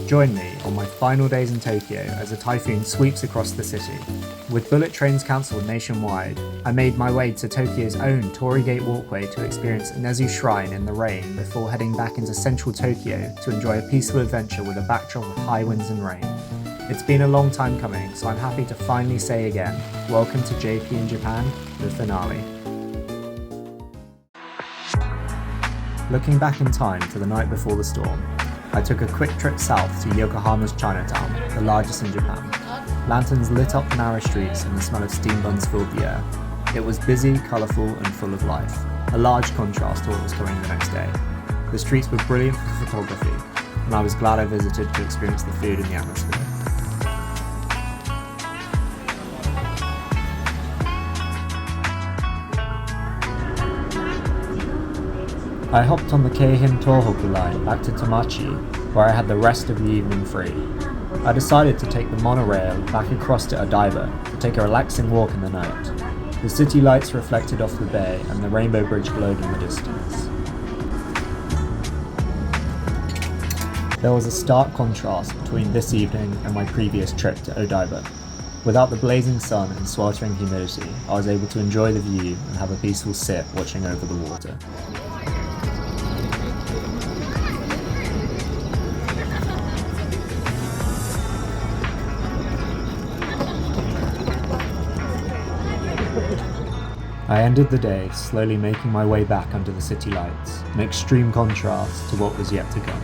Join me on my final days in Tokyo as a typhoon sweeps across the city. With bullet trains cancelled nationwide, I made my way to Tokyo's own Torii Gate walkway to experience Nezu Shrine in the rain before heading back into central Tokyo to enjoy a peaceful adventure with a backdrop of high winds and rain. It's been a long time coming, so I'm happy to finally say again, welcome to JP in Japan, the finale. Looking back in time to the night before the storm, I took a quick trip south to Yokohama's Chinatown, the largest in Japan. Lanterns lit up the narrow streets and the smell of steam buns filled the air. It was busy, colourful and full of life, a large contrast to what was coming the next day. The streets were brilliant for photography, and I was glad I visited to experience the food and the atmosphere. I hopped on the Keihin Tohoku line back to Tomachi, where I had the rest of the evening free. I decided to take the monorail back across to Odaiba to take a relaxing walk in the night. The city lights reflected off the bay and the rainbow bridge glowed in the distance. There was a stark contrast between this evening and my previous trip to Odaiba. Without the blazing sun and sweltering humidity, I was able to enjoy the view and have a peaceful sit watching over the water. I ended the day slowly making my way back under the city lights, in extreme contrast to what was yet to come.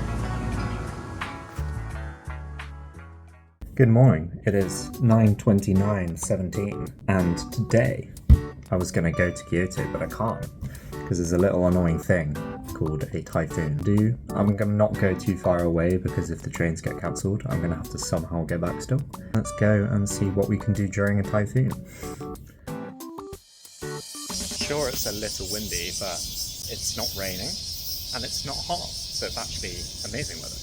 Good morning, it is 9:29:17, and today I was going to go to Kyoto, but I can't, because there's a little annoying thing called a typhoon. I'm going to not go too far away, because if the trains get cancelled, I'm going to have to somehow get back still. Let's go and see what we can do during a typhoon. Sure, it's a little windy, but it's not raining and it's not hot, so it's actually amazing weather.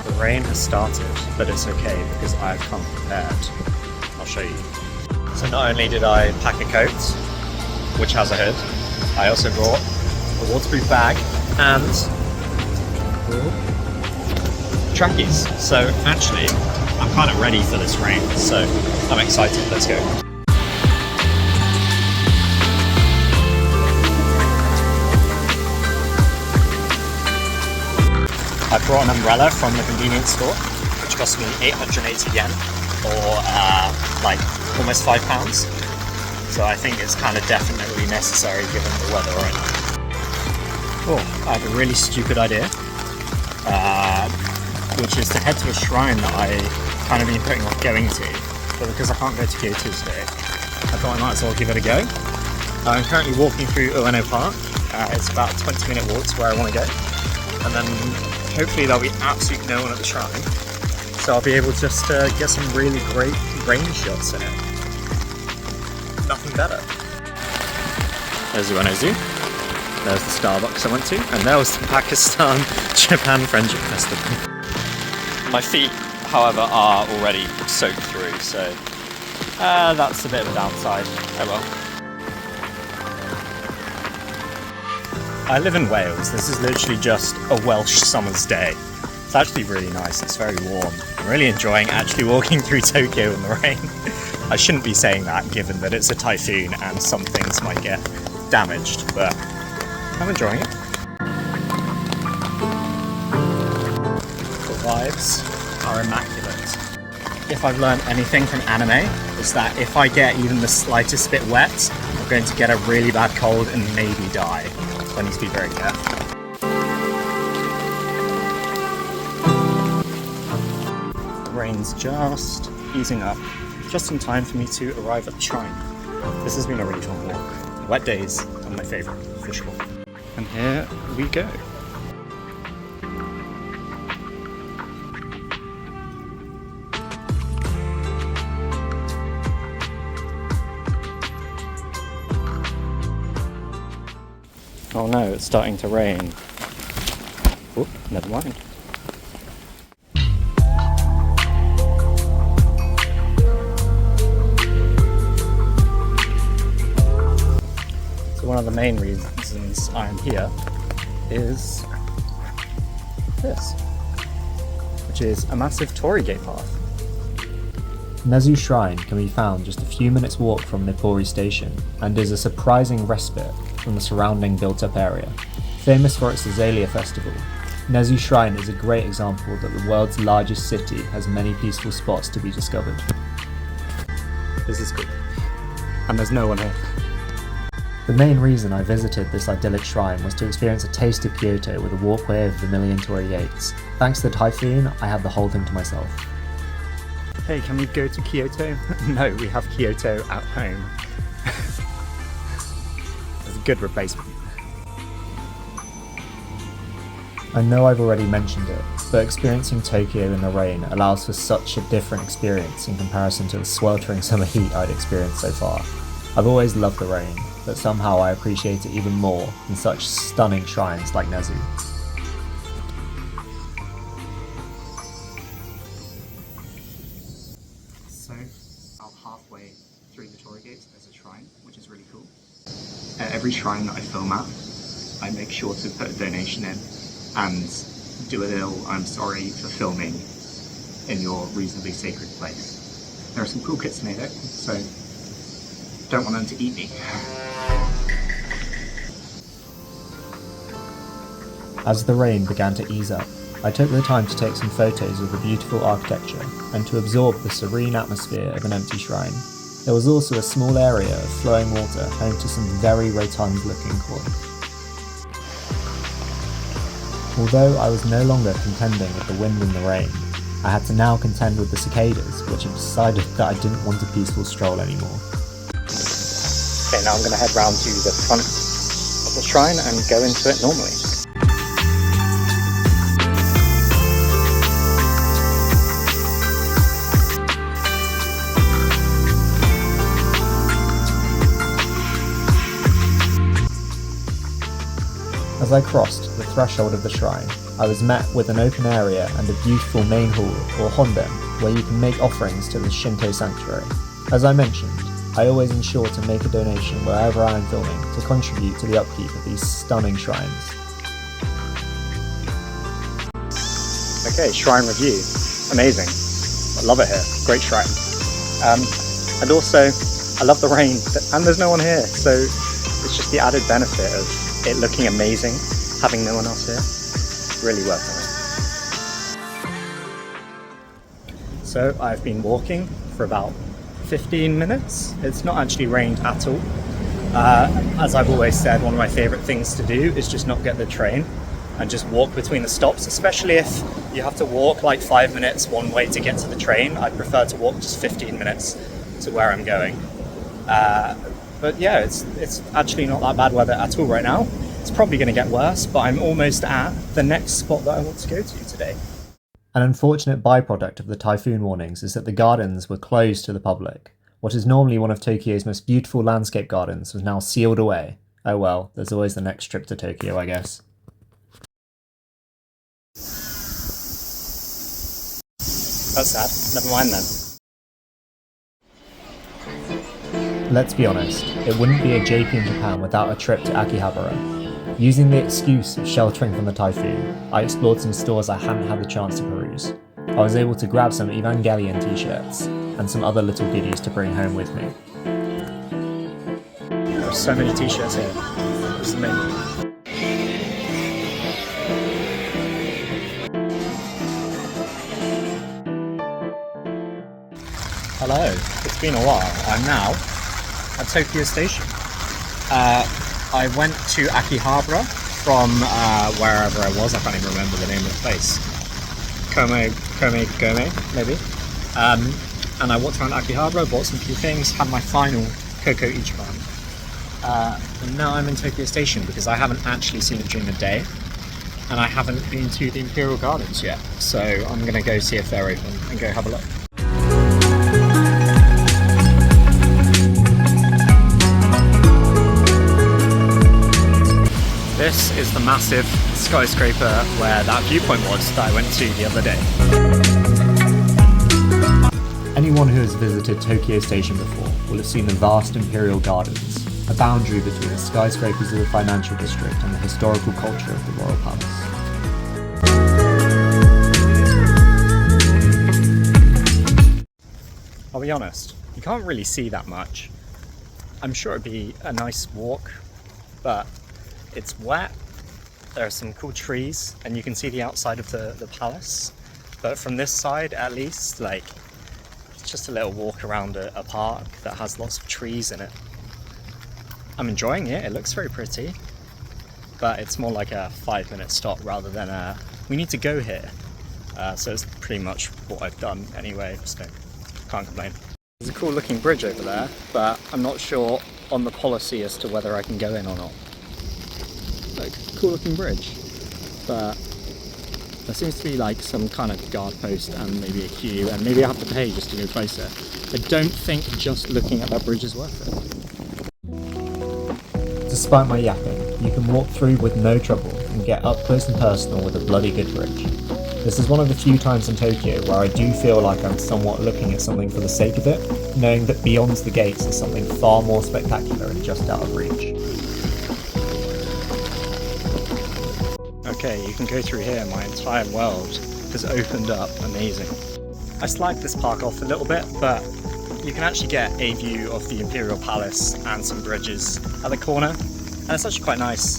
The rain has started, but it's okay because I've come prepared. I'll show you. So not only did I pack a coat, which has a hood, I also brought a waterproof bag and trackies. So actually, I'm kind of ready for this rain, so I'm excited. Let's go. I brought an umbrella from the convenience store, which cost me 880 yen, or like almost £5. So I think it's kind of definitely necessary given the weather right now. Oh, I have a really stupid idea, which is to head to a shrine that I kind of been putting off going to, but because I can't go to Kyoto today, I thought I might as well give it a go. I'm currently walking through Ueno Park. It's about a 20-minute walk to where I want to go, and then hopefully there'll be absolutely no one at the shrine, so I'll be able to just get some really great rain shots in it. Nothing better. There's Ueno Zoo. There's the Starbucks I went to, and there was the Pakistan-Japan Friendship Festival. My feet, however, are already soaked through, so that's a bit of a downside. Oh well. I live in Wales. This is literally just a Welsh summer's day. It's actually really nice. It's very warm. I'm really enjoying actually walking through Tokyo in the rain. I shouldn't be saying that given that it's a typhoon and some things might get damaged, but I'm enjoying it. The vibes are immaculate. If I've learned anything from anime, it's that if I get even the slightest bit wet, I'm going to get a really bad cold and maybe die. So I need to be very careful. The rain's just easing up, just in time for me to arrive at the shrine. This has been a really fun walk. Wet days are my favourite, for sure. And here we go. Oh no, it's starting to rain. Oh, never mind. one of the main reasons I am here is this, which is a massive torii gate path. Nezu Shrine can be found just a few minutes walk from Nippori Station and is a surprising respite from the surrounding built-up area. Famous for its Azalea Festival, Nezu Shrine is a great example that the world's largest city has many peaceful spots to be discovered. This is cool. And there's no one here. The main reason I visited this idyllic shrine was to experience a taste of Kyoto with a walkway over the million torii gates. Thanks to the typhoon, I had the whole thing to myself. Hey, can we go to Kyoto? No, we have Kyoto at home. It's a good replacement. I know I've already mentioned it, but experiencing Tokyo in the rain allows for such a different experience in comparison to the sweltering summer heat I'd experienced so far. I've always loved the rain, but somehow I appreciate it even more in such stunning shrines like Nezu. So, about halfway through the torii gates there's a shrine, which is really cool. At every shrine that I film at, I make sure to put a donation in and do a little "I'm sorry for filming in your reasonably sacred place." There are some cool kids made it, so don't want them to eat me. As the rain began to ease up, I took the time to take some photos of the beautiful architecture and to absorb the serene atmosphere of an empty shrine. There was also a small area of flowing water home to some very rotund looking koi. Although I was no longer contending with the wind and the rain, I had to now contend with the cicadas, which had decided that I didn't want a peaceful stroll anymore. Okay, now I'm going to head round to the front of the shrine and go into it normally. As I crossed the threshold of the shrine, I was met with an open area and a beautiful main hall, or honden, where you can make offerings to the Shinto sanctuary. As I mentioned, I always ensure to make a donation wherever I am filming to contribute to the upkeep of these stunning shrines. Okay, shrine review. Amazing. I love it here. Great shrine. And also, I love the rain, and there's no one here, so it's just the added benefit of it looking amazing, having no one else here. Really worth it. So I've been walking for about 15 minutes. It's not actually rained at all. As I've always said, one of my favourite things to do is just not get the train and just walk between the stops, especially if you have to walk like 5 minutes one way to get to the train. I'd prefer to walk just 15 minutes to where I'm going. But yeah, it's actually not that bad weather at all right now. It's probably going to get worse, but I'm almost at the next spot that I want to go to today. An unfortunate byproduct of the typhoon warnings is that the gardens were closed to the public. What is normally one of Tokyo's most beautiful landscape gardens was now sealed away. Oh well, there's always the next trip to Tokyo, I guess. That's sad. Never mind then. Let's be honest, it wouldn't be a JP in Japan without a trip to Akihabara. Using the excuse of sheltering from the typhoon, I explored some stores I hadn't had the chance to peruse. I was able to grab some Evangelion t-shirts and some other little goodies to bring home with me. There's so many t-shirts here. This is amazing. Hello, it's been a while. I'm now at Tokyo Station. I went to Akihabara from wherever I was. I can't even remember the name of the place. Gome, maybe. And I walked around Akihabara, bought some few things, had my final Koko Ichiban. And now I'm in Tokyo Station because I haven't actually seen it during the day, and I haven't been to the Imperial Gardens yet. So I'm gonna go see if they're open and go have a look. This is the massive skyscraper where that viewpoint was that I went to the other day. Anyone who has visited Tokyo Station before will have seen the vast Imperial Gardens. a boundary between the skyscrapers of the financial district and the historical culture of the Royal Palace. I'll be honest, you can't really see that much. I'm sure it'd be a nice walk, but it's wet. There are some cool trees and you can see the outside of the palace. But from this side, at least, like, it's just a little walk around a park that has lots of trees in it. I'm enjoying it, it looks very pretty, but it's more like a 5-minute stop rather than we need to go here. So it's pretty much what I've done anyway, so can't complain. There's a cool looking bridge over there, but I'm not sure on the policy as to whether I can go in or not. Like, cool looking bridge, but there seems to be like some kind of guard post and maybe a queue, and maybe I have to pay just to go closer. I don't think just looking at that bridge is worth it. Despite my yapping, you can walk through with no trouble and get up close and personal with a bloody good bridge. This is one of the few times in Tokyo where I do feel like I'm somewhat looking at something for the sake of it, knowing that beyond the gates is something far more spectacular and just out of reach. Okay, you can go through here, my entire world has opened up, amazing. I slagged this park off a little bit, but you can actually get a view of the Imperial Palace and some bridges at the corner, and it's actually quite nice.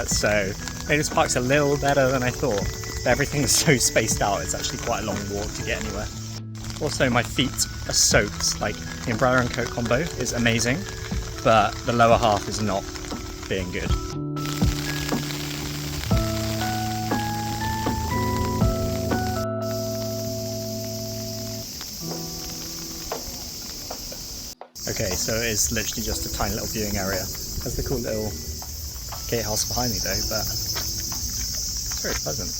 So maybe this park's a little better than I thought. Everything is so spaced out, it's actually quite a long walk to get anywhere. Also, my feet are soaked, like the umbrella and coat combo is amazing, but the lower half is not being good. Okay, so it is literally just a tiny little viewing area. There's the cool little gatehouse behind me though, but it's very pleasant.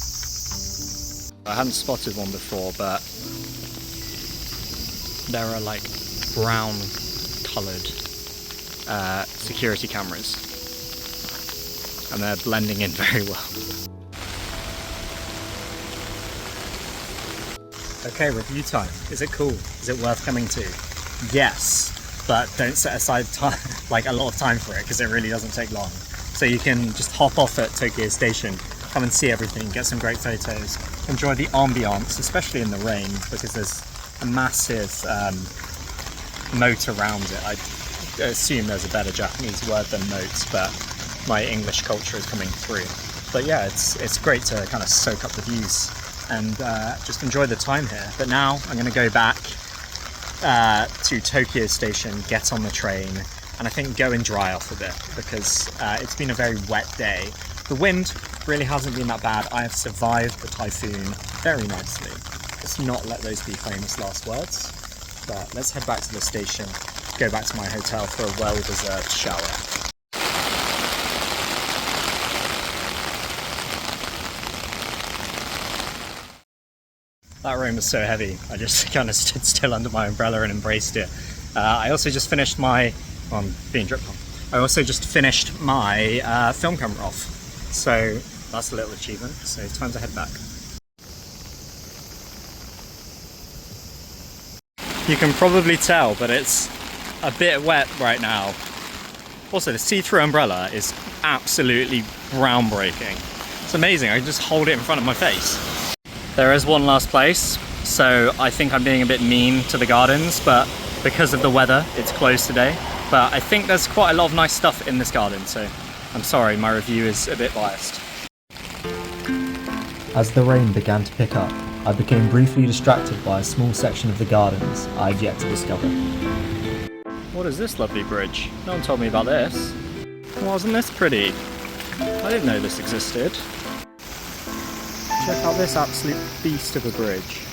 I hadn't spotted one before, but there are like brown coloured security cameras, and they're blending in very well. Okay, review time. Is it cool? Is it worth coming to? Yes, but don't set aside time, like a lot of time for it, because it really doesn't take long. So you can just hop off at Tokyo Station, come and see everything, get some great photos, enjoy the ambiance, especially in the rain, because there's a massive moat around it. I assume there's a better Japanese word than moats, but my English culture is coming through. But yeah, it's great to kind of soak up the views and just enjoy the time here. But now I'm going to go back to Tokyo Station, get on the train, and I think go and dry off a bit, because it's been a very wet day. The wind really hasn't been that bad. I have survived the typhoon very nicely. Let's not let those be famous last words. But let's head back to the station, go back to my hotel for a well-deserved shower. That rain was so heavy, I just kind of stood still under my umbrella and embraced it. I also just finished my, well, I'm being dripped on. I also just finished my film camera off. So that's a little achievement, so time to head back. You can probably tell, but it's a bit wet right now. Also, the see-through umbrella is absolutely groundbreaking. It's amazing, I can just hold it in front of my face. There is one last place, so I think I'm being a bit mean to the gardens, but because of the weather, it's closed today. But I think there's quite a lot of nice stuff in this garden, so I'm sorry, my review is a bit biased. As the rain began to pick up, I became briefly distracted by a small section of the gardens I'd yet to discover. What is this lovely bridge? No one told me about this. Wasn't this pretty? I didn't know this existed. Check out this absolute beast of a bridge.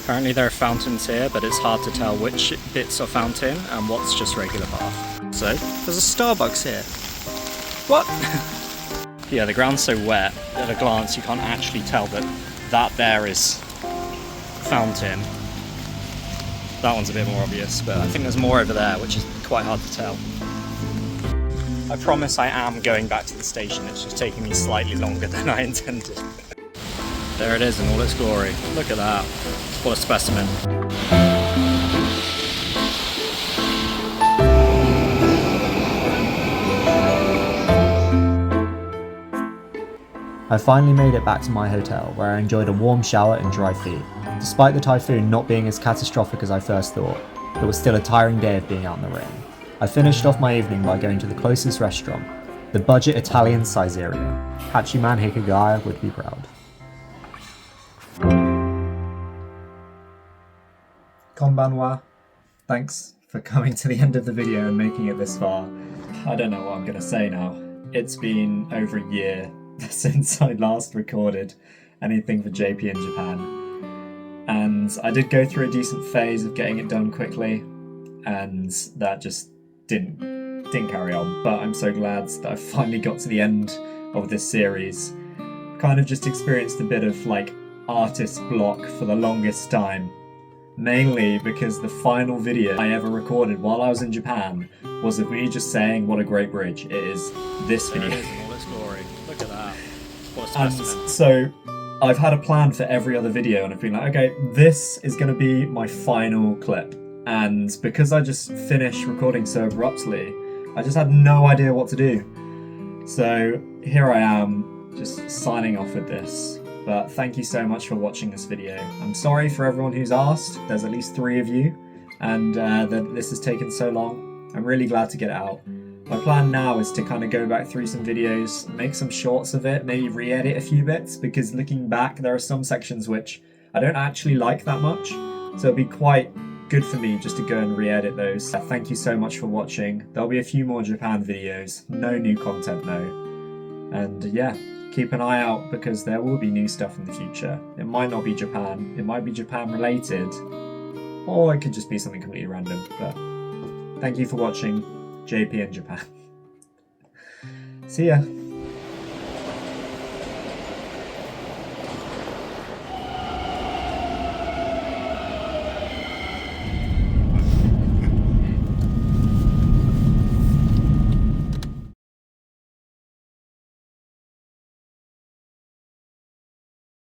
Apparently there are fountains here, but it's hard to tell which bits are fountain and what's just regular path. So, there's a Starbucks here. What? Yeah, the ground's so wet, at a glance you can't actually tell that that there is fountain. That one's a bit more obvious, but I think there's more over there, which is quite hard to tell. I promise I am going back to the station, it's just taking me slightly longer than I intended. There it is in all its glory. Look at that. What a specimen. I finally made it back to my hotel, where I enjoyed a warm shower and dry feet. Despite the typhoon not being as catastrophic as I first thought, it was still a tiring day of being out in the rain. I finished off my evening by going to the closest restaurant, the budget Italian Caesarea. Hachiman Hikagaya would be proud. Konbanwa. Thanks for coming to the end of the video and making it this far. I don't know what I'm going to say now. It's been over a year since I last recorded anything for JP in Japan. And I did go through a decent phase of getting it done quickly, and that just didn't carry on. But I'm so glad that I finally got to the end of this series. Kind of just experienced a bit of like artist block for the longest time. Mainly because the final video I ever recorded while I was in Japan was of me just saying what a great bridge. It is this video. There it is in all its glory. Look at that. What a And specimen. so I've had a plan for every other video, and I've been like, okay, this is going to be my final clip. And because I just finished recording so abruptly, I just had no idea what to do. So here I am, just signing off with this. But thank you so much for watching this video. I'm sorry for everyone who's asked. There's at least 3 of you, and that this has taken so long. I'm really glad to get it out. My plan now is to kind of go back through some videos, make some shorts of it, maybe re-edit a few bits, because looking back, there are some sections which I don't actually like that much. So it'd be quite good for me just to go and re-edit those. Thank you so much for watching. There'll be a few more Japan videos. No new content though. And yeah. Keep an eye out, because there will be new stuff in the future. It might not be Japan, it might be Japan related, or it could just be something completely random. But thank you for watching JP in Japan. See ya!